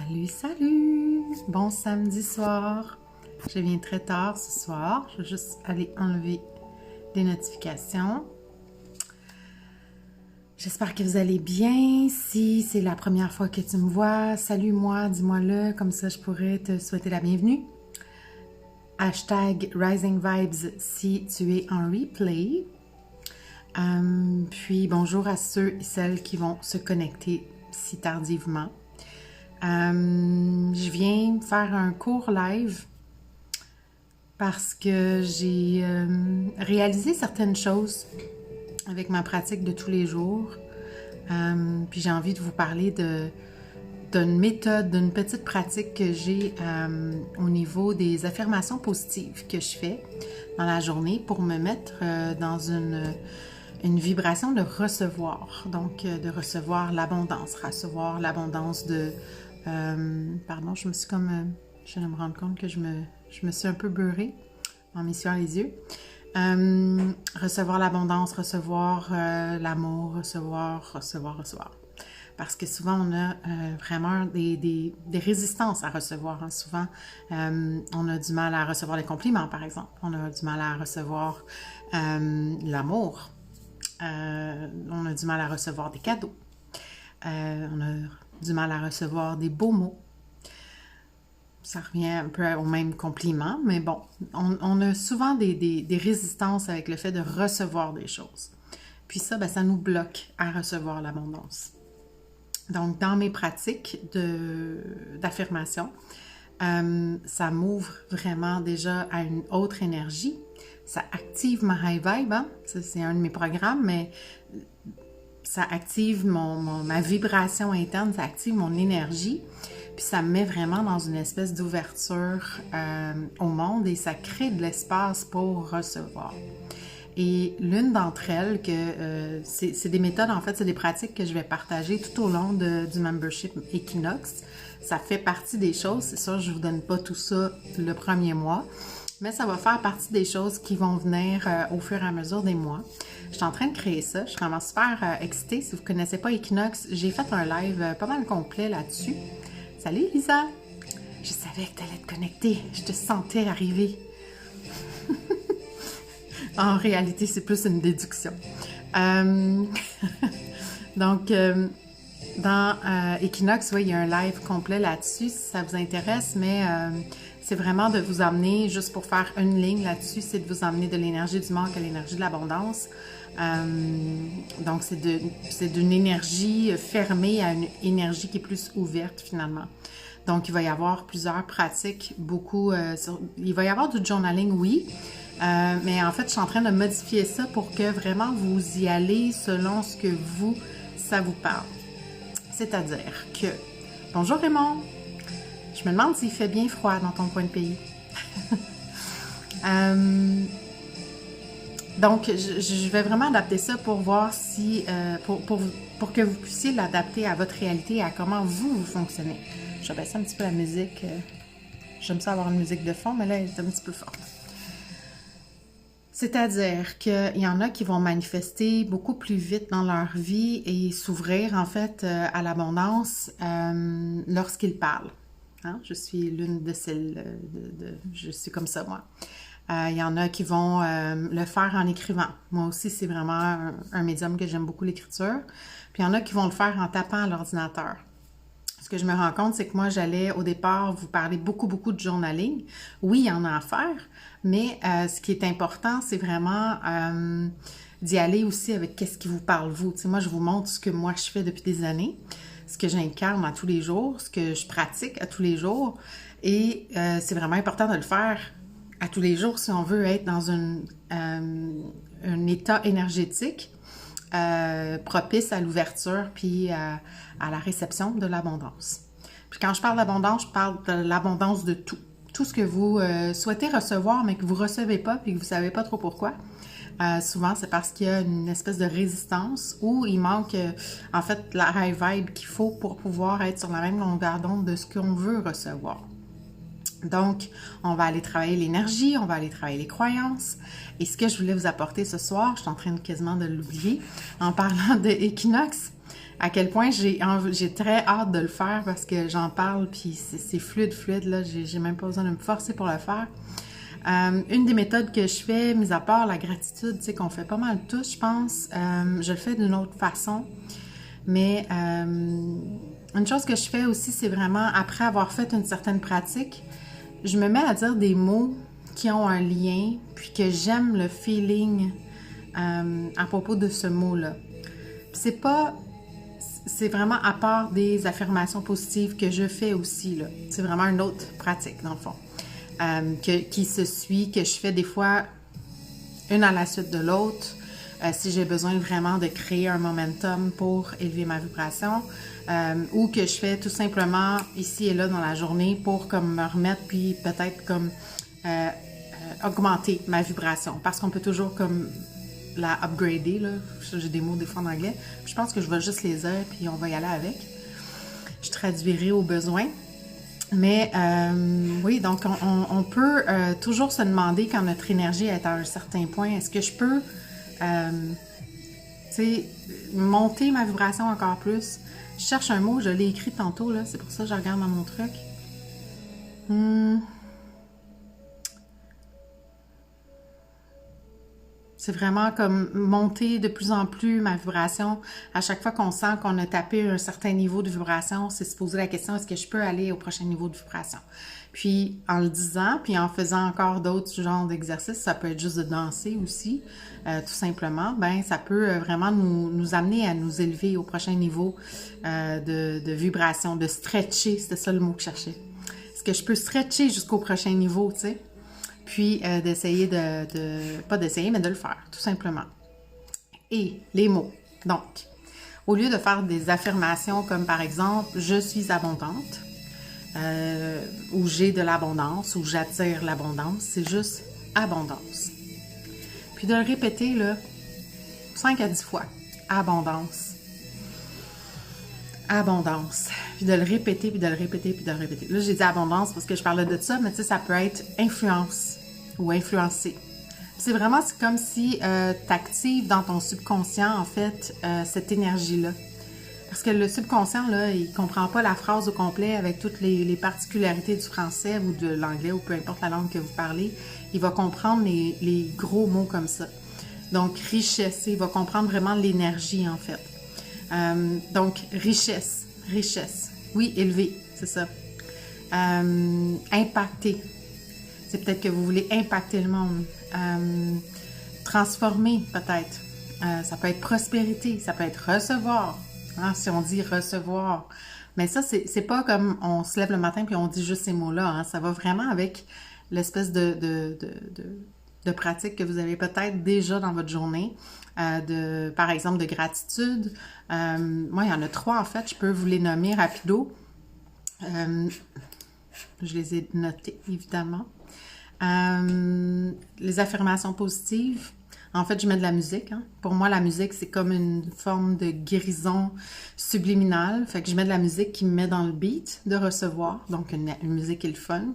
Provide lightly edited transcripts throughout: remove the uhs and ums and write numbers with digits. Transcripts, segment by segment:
Salut, salut! Bon samedi soir. Je viens très tard ce soir. Je vais juste aller enlever les notifications. J'espère que vous allez bien. Si c'est la première fois que tu me vois, salue-moi, dis-moi-le, comme ça je pourrais te souhaiter la bienvenue. Hashtag Rising Vibes si tu es en replay. Puis bonjour à ceux et celles qui vont se connecter si tardivement. Je viens faire un court live parce que j'ai réalisé certaines choses avec ma pratique de tous les jours. Puis j'ai envie de vous parler d'une méthode, d'une petite pratique que j'ai au niveau des affirmations positives que je fais dans la journée pour me mettre dans une vibration de recevoir. Donc, de recevoir l'abondance de... pardon, je me suis comme... je viens de me rendre compte que je me suis un peu beurrée en m'essuyant les yeux. Recevoir l'abondance, recevoir l'amour, recevoir. Parce que souvent, on a vraiment des résistances à recevoir. Hein. Souvent, on a du mal à recevoir les compliments, par exemple. On a du mal à recevoir l'amour. On a du mal à recevoir des cadeaux. On a du mal à recevoir des beaux mots. Ça revient un peu au même compliment, mais bon, on a souvent des résistances avec le fait de recevoir des choses. Puis ça, ben, ça nous bloque à recevoir l'abondance. Donc, dans mes pratiques d'affirmation, ça m'ouvre vraiment déjà à une autre énergie. Ça active ma high vibe, hein? Ça, c'est un de mes programmes, mais ça active ma vibration interne, ça active mon énergie, puis ça me met vraiment dans une espèce d'ouverture au monde et ça crée de l'espace pour recevoir. Et l'une d'entre elles, c'est des méthodes, en fait, c'est des pratiques que je vais partager tout au long du membership Equinox. Ça fait partie des choses, c'est sûr, je ne vous donne pas tout ça le premier mois, mais ça va faire partie des choses qui vont venir au fur et à mesure des mois. Je suis en train de créer ça, je suis vraiment super excitée. Si vous ne connaissez pas Equinox, j'ai fait un live pas mal complet là-dessus. Salut Lisa! Je savais que tu allais te connecter, je te sentais arriver. En réalité, c'est plus une déduction. Donc, dans Equinox, oui, il y a un live complet là-dessus, si ça vous intéresse, mais c'est vraiment de vous emmener, juste pour faire une ligne là-dessus, c'est de vous emmener de l'énergie du manque à l'énergie de l'abondance. Donc, c'est d'une énergie fermée à une énergie qui est plus ouverte, finalement. Donc, il va y avoir plusieurs pratiques, il va y avoir du journaling, oui, mais en fait, je suis en train de modifier ça pour que vraiment vous y allez selon ce que ça vous parle. C'est-à-dire que... Bonjour Raymond! Je me demande s'il fait bien froid dans ton coin de pays. Donc, je vais vraiment adapter ça pour voir si... pour que vous puissiez l'adapter à votre réalité et à comment vous fonctionnez. Je vais baisser un petit peu la musique. J'aime ça avoir une musique de fond, mais là, elle est un petit peu forte. C'est-à-dire qu'il y en a qui vont manifester beaucoup plus vite dans leur vie et s'ouvrir, en fait, à l'abondance lorsqu'ils parlent. Hein? Je suis l'une de celles... je suis comme ça, moi. Il y en a qui vont le faire en écrivant. Moi aussi, c'est vraiment un médium que j'aime beaucoup, l'écriture. Puis il y en a qui vont le faire en tapant à l'ordinateur. Ce que je me rends compte, c'est que moi, j'allais au départ vous parler beaucoup de journaling. Oui, il y en a à faire, mais ce qui est important, c'est vraiment d'y aller aussi avec qu'est-ce qui vous parle, vous. Tu sais, moi, je vous montre ce que moi, je fais depuis des années, ce que j'incarne à tous les jours, ce que je pratique à tous les jours. Et c'est vraiment important de le faire à tous les jours si on veut être dans un état énergétique propice à l'ouverture puis à la réception de l'abondance. Puis quand je parle d'abondance, je parle de l'abondance de tout. Tout ce que vous souhaitez recevoir, mais que vous ne recevez pas puis que vous ne savez pas trop pourquoi. Souvent, c'est parce qu'il y a une espèce de résistance ou il manque, en fait, la high vibe qu'il faut pour pouvoir être sur la même longueur d'onde de ce qu'on veut recevoir. Donc, on va aller travailler l'énergie, on va aller travailler les croyances. Et ce que je voulais vous apporter ce soir, je suis en train quasiment de l'oublier, en parlant de Equinox, à quel point j'ai très hâte de le faire parce que j'en parle, puis c'est fluide, là. J'ai même pas besoin de me forcer pour le faire. Une des méthodes que je fais, mis à part la gratitude, tu sais, qu'on fait pas mal tous, je pense, je le fais d'une autre façon. Mais une chose que je fais aussi, c'est vraiment, après avoir fait une certaine pratique, je me mets à dire des mots qui ont un lien, puis que j'aime le feeling à propos de ce mot-là. C'est vraiment à part des affirmations positives que je fais aussi, là. C'est vraiment une autre pratique, dans le fond, qui se suit, que je fais des fois une à la suite de l'autre, si j'ai besoin vraiment de créer un momentum pour élever ma vibration, ou que je fais tout simplement ici et là dans la journée pour comme me remettre, puis peut-être comme augmenter ma vibration, parce qu'on peut toujours comme la upgrader, là. J'ai des mots des fois en anglais. Je pense que je vais juste les dire, puis on va y aller avec. Je traduirai au besoin. Mais oui, donc on peut toujours se demander quand notre énergie est à un certain point, est-ce que je peux tu sais, monter ma vibration encore plus? Je cherche un mot, je l'ai écrit tantôt, là, c'est pour ça que je regarde dans mon truc. C'est vraiment comme monter de plus en plus ma vibration. À chaque fois qu'on sent qu'on a tapé un certain niveau de vibration, c'est se poser la question, est-ce que je peux aller au prochain niveau de vibration? Puis en le disant, puis en faisant encore d'autres genres d'exercices, ça peut être juste de danser aussi, tout simplement, ben ça peut vraiment nous amener à nous élever au prochain niveau de vibration, de stretcher, c'était ça le mot que je cherchais. Est-ce que je peux stretcher jusqu'au prochain niveau, tu sais? Puis d'essayer pas d'essayer, mais de le faire, tout simplement. Et les mots. Donc, au lieu de faire des affirmations comme par exemple « je suis abondante », ou « j'ai de l'abondance » ou « j'attire l'abondance », c'est juste « abondance ». Puis de le répéter, là, 5 à 10 fois. « Abondance ». Abondance. Puis de le répéter, puis de le répéter, puis de le répéter. Là, j'ai dit abondance parce que je parlais de ça, mais tu sais, ça peut être influence ou influencer. C'est vraiment comme si tu actives dans ton subconscient, en fait, cette énergie-là. Parce que le subconscient, là, il comprend pas la phrase au complet avec toutes les particularités du français ou de l'anglais ou peu importe la langue que vous parlez. Il va comprendre les gros mots comme ça. Donc, richesse, il va comprendre vraiment l'énergie, en fait. Donc, richesse. Oui, élever, c'est ça. Impacter. C'est peut-être que vous voulez impacter le monde. Transformer, peut-être. Ça peut être prospérité, ça peut être recevoir. Hein, si on dit recevoir. Mais ça, c'est pas comme on se lève le matin puis on dit juste ces mots-là. Hein. Ça va vraiment avec l'espèce de pratique que vous avez peut-être déjà dans votre journée. Par exemple, de gratitude. Moi, il y en a 3, en fait. Je peux vous les nommer rapido. Je les ai notées, évidemment. Les affirmations positives. En fait, je mets de la musique. Hein. Pour moi, la musique, c'est comme une forme de guérison subliminale. Fait que je mets de la musique qui me met dans le beat de recevoir. Donc, une musique qui est le fun,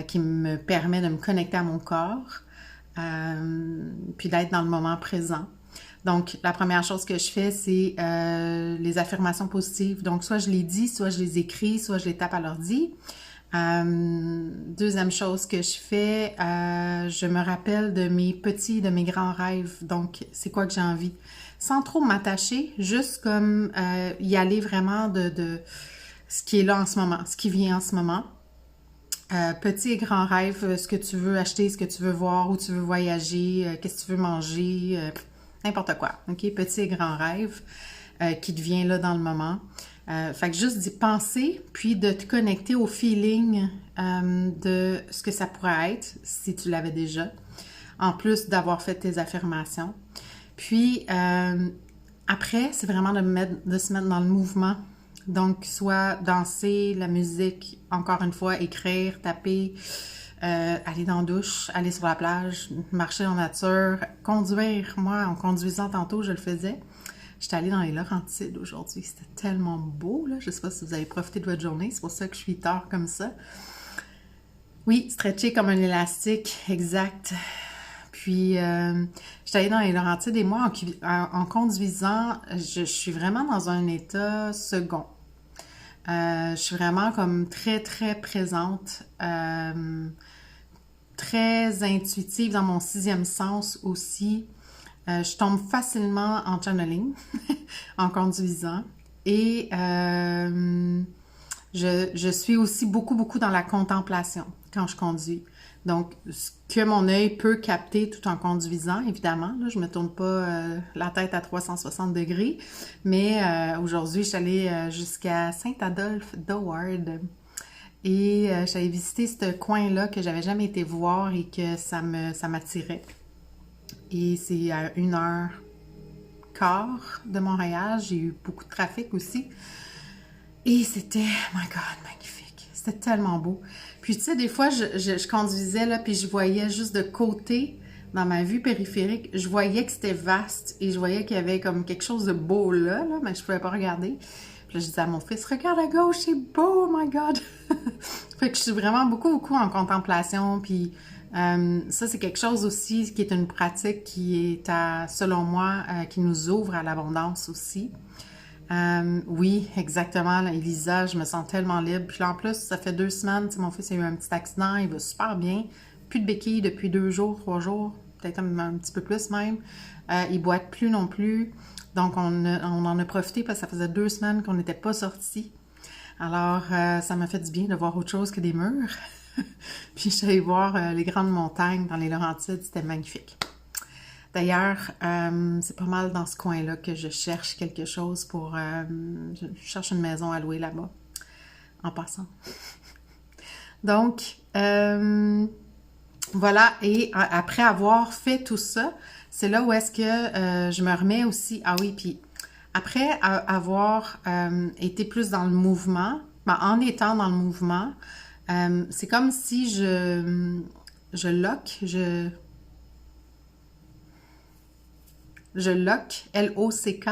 qui me permet de me connecter à mon corps, puis d'être dans le moment présent. Donc, la première chose que je fais, c'est les affirmations positives. Donc, soit je les dis, soit je les écris, soit je les tape à l'ordi. Deuxième chose que je fais, je me rappelle de mes petits, de mes grands rêves. Donc, c'est quoi que j'ai envie? Sans trop m'attacher, juste comme y aller vraiment de ce qui est là en ce moment, ce qui vient en ce moment. Petit et grand rêve, ce que tu veux acheter, ce que tu veux voir, où tu veux voyager, qu'est-ce que tu veux manger, n'importe quoi. OK? Petit et grand rêve qui devient là dans le moment. Fait que juste d'y penser, puis de te connecter au feeling de ce que ça pourrait être, si tu l'avais déjà, en plus d'avoir fait tes affirmations. Puis, après, c'est vraiment de se mettre dans le mouvement. Donc, soit danser, la musique, encore une fois, écrire, taper, aller dans la douche, aller sur la plage, marcher en nature, conduire. Moi, en conduisant tantôt, je le faisais. J'étais allée dans les Laurentides aujourd'hui. C'était tellement beau, là. Je ne sais pas si vous avez profité de votre journée. C'est pour ça que je suis tard comme ça. Oui, stretcher comme un élastique, exact. Puis, j'étais allée dans les Laurentides et moi, en conduisant, je suis vraiment dans un état second. Je suis vraiment comme très, très présente, très intuitive dans mon sixième sens aussi. Je tombe facilement en channeling en conduisant. Et je suis aussi beaucoup, beaucoup dans la contemplation quand je conduis. Donc, ce que mon œil peut capter tout en conduisant, évidemment, là, je me tourne pas la tête à 360 degrés, mais aujourd'hui, je suis allée jusqu'à Saint-Adolphe d'Howard et j'allais visiter ce coin-là que j'avais jamais été voir et que ça m'attirait. Et c'est à 1h15 de Montréal, j'ai eu beaucoup de trafic aussi. Et c'était, my God, magnifique. C'était tellement beau. Puis, tu sais, des fois, je conduisais, là, puis je voyais juste de côté, dans ma vue périphérique, je voyais que c'était vaste et je voyais qu'il y avait comme quelque chose de beau là, mais je pouvais pas regarder. Puis là, je disais à mon fils, regarde à gauche, c'est beau, oh my God! Fait que je suis vraiment beaucoup, beaucoup en contemplation, puis ça, c'est quelque chose aussi qui est une pratique qui est, selon moi, qui nous ouvre à l'abondance aussi. Oui, exactement, là, Elisa, je me sens tellement libre. Puis là, en plus, ça fait 2 semaines, mon fils a eu un petit accident, il va super bien. Plus de béquilles depuis 2 jours, 3 jours, peut-être un petit peu plus même. Il boite plus non plus. Donc, on en a profité parce que ça faisait 2 semaines qu'on n'était pas sortis. Alors, ça m'a fait du bien de voir autre chose que des murs. Puis, je suis allée voir les grandes montagnes dans les Laurentides, c'était magnifique. D'ailleurs, c'est pas mal dans ce coin-là que je cherche quelque chose pour... je cherche une maison à louer là-bas, en passant. Donc, voilà, et après avoir fait tout ça, c'est là où est-ce que je me remets aussi... Ah oui, puis après avoir été plus dans le mouvement, en étant dans le mouvement, c'est comme si je lock, L-O-C-K,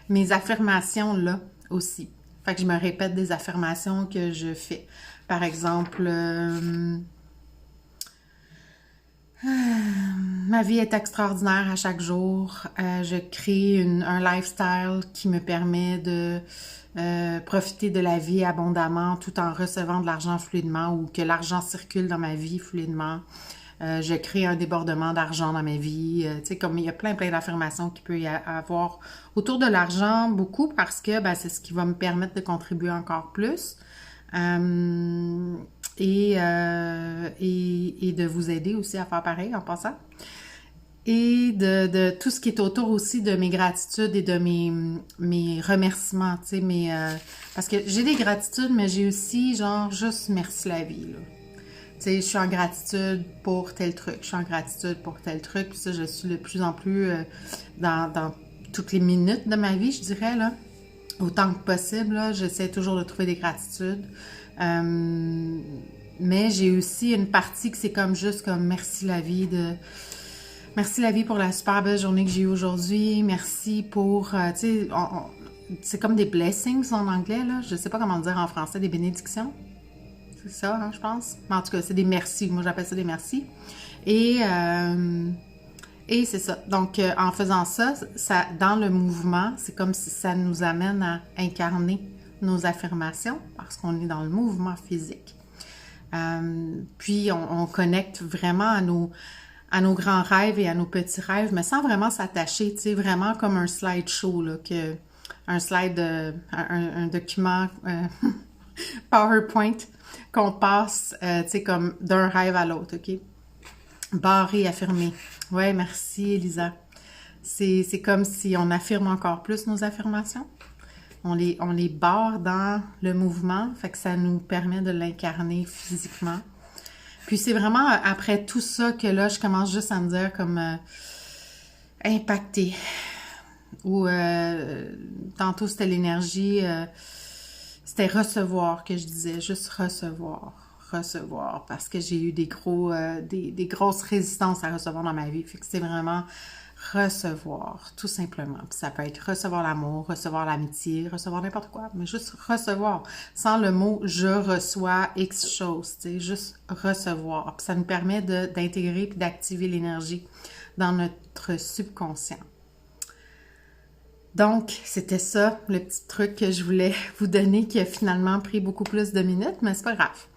mes affirmations là aussi. Fait que je me répète des affirmations que je fais. Par exemple, ma vie est extraordinaire à chaque jour. Je crée un lifestyle qui me permet de profiter de la vie abondamment tout en recevant de l'argent fluidement ou que l'argent circule dans ma vie fluidement. Je crée un débordement d'argent dans ma vie. Tu sais, comme il y a plein d'affirmations qu'il peut y avoir autour de l'argent, beaucoup, parce que c'est ce qui va me permettre de contribuer encore plus. Et de vous aider aussi à faire pareil en passant. Et de tout ce qui est autour aussi de mes gratitudes et de mes remerciements, tu sais, parce que j'ai des gratitudes, mais j'ai aussi genre juste merci la vie, là. Tu sais, je suis en gratitude pour tel truc, je suis en gratitude pour tel truc, puis ça, je suis de plus en plus dans toutes les minutes de ma vie, je dirais, là. Autant que possible, là, j'essaie toujours de trouver des gratitudes. Mais j'ai aussi une partie que c'est comme juste comme merci la vie pour la super belle journée que j'ai eue aujourd'hui. Merci pour, tu sais, c'est comme des blessings en anglais, là. Je sais pas comment dire en français, des bénédictions. C'est ça, hein, je pense. Mais en tout cas, c'est des merci. Moi, j'appelle ça des merci. Et c'est ça. Donc, en faisant ça, dans le mouvement, c'est comme si ça nous amène à incarner nos affirmations parce qu'on est dans le mouvement physique. Puis, on connecte vraiment à nos grands rêves et à nos petits rêves, mais sans vraiment s'attacher, tu sais, vraiment comme un slideshow, là, un document PowerPoint qu'on passe, tu sais, comme d'un rêve à l'autre, OK? Barré, affirmé. Ouais, merci, Elisa. C'est comme si on affirme encore plus nos affirmations. On les barre dans le mouvement, fait que ça nous permet de l'incarner physiquement. Puis c'est vraiment après tout ça que là, je commence juste à me dire comme impacter. Ou tantôt c'était l'énergie, c'était recevoir que je disais, juste recevoir, parce que j'ai eu des grosses résistances à recevoir dans ma vie. Fait que c'est vraiment recevoir, tout simplement. Puis ça peut être recevoir l'amour, recevoir l'amitié, recevoir n'importe quoi, mais juste recevoir, sans le mot « je reçois X chose », tu sais, juste recevoir. Puis ça nous permet d'intégrer et d'activer l'énergie dans notre subconscient. Donc, c'était ça, le petit truc que je voulais vous donner qui a finalement pris beaucoup plus de minutes, mais c'est pas grave.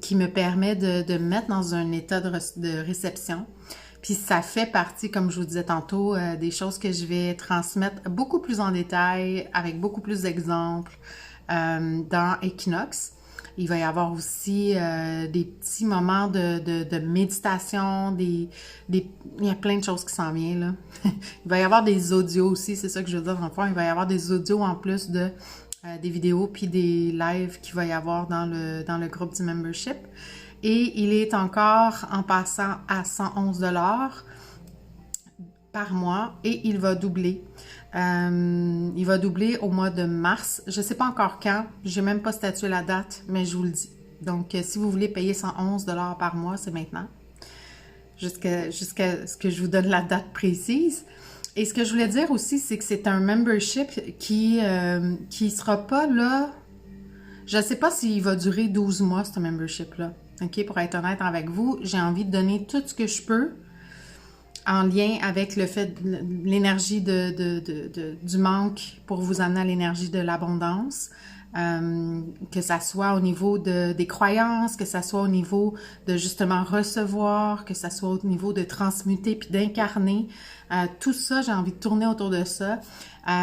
Qui me permet de me mettre dans un état de réception. Puis ça fait partie, comme je vous disais tantôt, des choses que je vais transmettre beaucoup plus en détail, avec beaucoup plus d'exemples dans Equinox. Il va y avoir aussi des petits moments de méditation, il y a plein de choses qui s'en viennent, là. Il va y avoir des audios aussi, c'est ça que je veux dire dans le fond. Il va y avoir des audios en plus de des vidéos puis des lives qu'il va y avoir dans le groupe du membership. Et il est encore en passant à 111 $ par mois et il va doubler. Il va doubler au mois de mars. Je ne sais pas encore quand, j'ai même pas statué la date, mais je vous le dis. Donc, si vous voulez payer 111 $ par mois, c'est maintenant. Jusqu'à ce que je vous donne la date précise. Et ce que je voulais dire aussi, c'est que c'est un membership qui sera pas là. Je ne sais pas s'il va durer 12 mois, ce membership-là. OK, pour être honnête avec vous, j'ai envie de donner tout ce que je peux en lien avec le fait l'énergie du manque pour vous amener à l'énergie de l'abondance. Que ça soit au niveau des croyances, que ça soit au niveau de justement recevoir, que ça soit au niveau de transmuter puis d'incarner. Tout ça, j'ai envie de tourner autour de ça.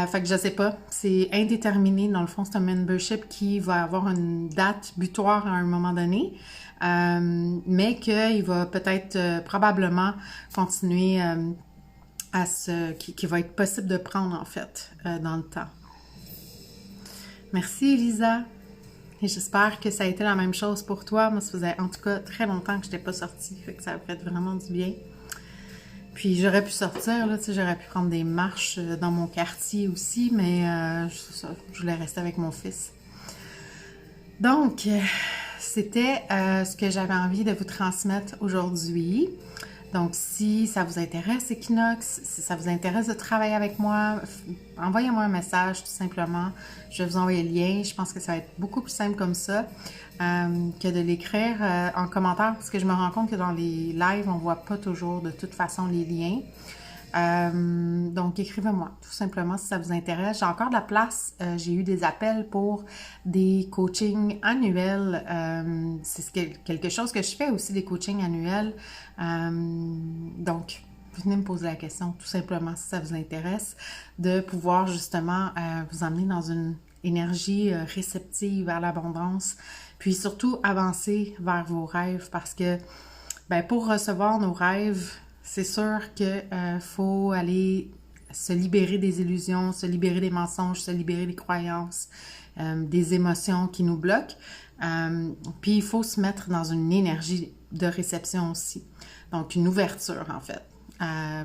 Fait que je sais pas, c'est indéterminé. Dans le fond, c'est un membership qui va avoir une date butoir à un moment donné, mais qu'il va peut-être probablement continuer qui va être possible de prendre en fait dans le temps. Merci Elisa. Et j'espère que ça a été la même chose pour toi. Moi, ça faisait en tout cas très longtemps que je n'étais pas sortie. Fait que ça a fait vraiment du bien. Puis j'aurais pu sortir, là, tu sais, j'aurais pu prendre des marches dans mon quartier aussi, mais je voulais rester avec mon fils. Donc, c'était ce que j'avais envie de vous transmettre aujourd'hui. Donc, si ça vous intéresse, Equinox, si ça vous intéresse de travailler avec moi, envoyez-moi un message tout simplement. Je vais vous envoyer le lien. Je pense que ça va être beaucoup plus simple comme ça que de l'écrire en commentaire parce que je me rends compte que dans les lives, on ne voit pas toujours de toute façon les liens. Donc, écrivez-moi tout simplement si ça vous intéresse. J'ai encore de la place. J'ai eu des appels pour des coachings annuels. C'est quelque chose que je fais aussi, des coachings annuels. Donc, venez me poser la question tout simplement si ça vous intéresse de pouvoir justement vous emmener dans une énergie réceptive vers l'abondance, puis surtout avancer vers vos rêves parce que ben, pour recevoir nos rêves, c'est sûr qu'il faut aller se libérer des illusions, se libérer des mensonges, se libérer des croyances, des émotions qui nous bloquent. Puis il faut se mettre dans une énergie de réception aussi. Donc une ouverture en fait,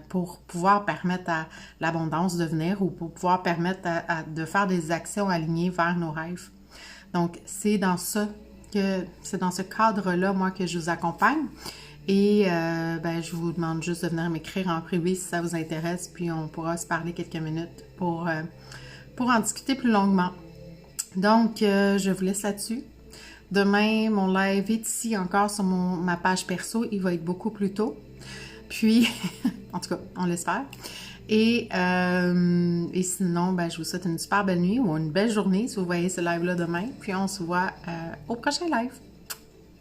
pour pouvoir permettre à l'abondance de venir ou pour pouvoir permettre de faire des actions alignées vers nos rêves. Donc c'est dans ce cadre-là, moi, que je vous accompagne. Et ben, je vous demande juste de venir m'écrire en privé si ça vous intéresse, puis on pourra se parler quelques minutes pour en discuter plus longuement. Donc, je vous laisse là-dessus. Demain, mon live est ici encore sur ma page perso. Il va être beaucoup plus tôt. Puis, en tout cas, on l'espère. Et sinon, ben, je vous souhaite une super belle nuit ou une belle journée si vous voyez ce live-là demain. Puis, on se voit au prochain live.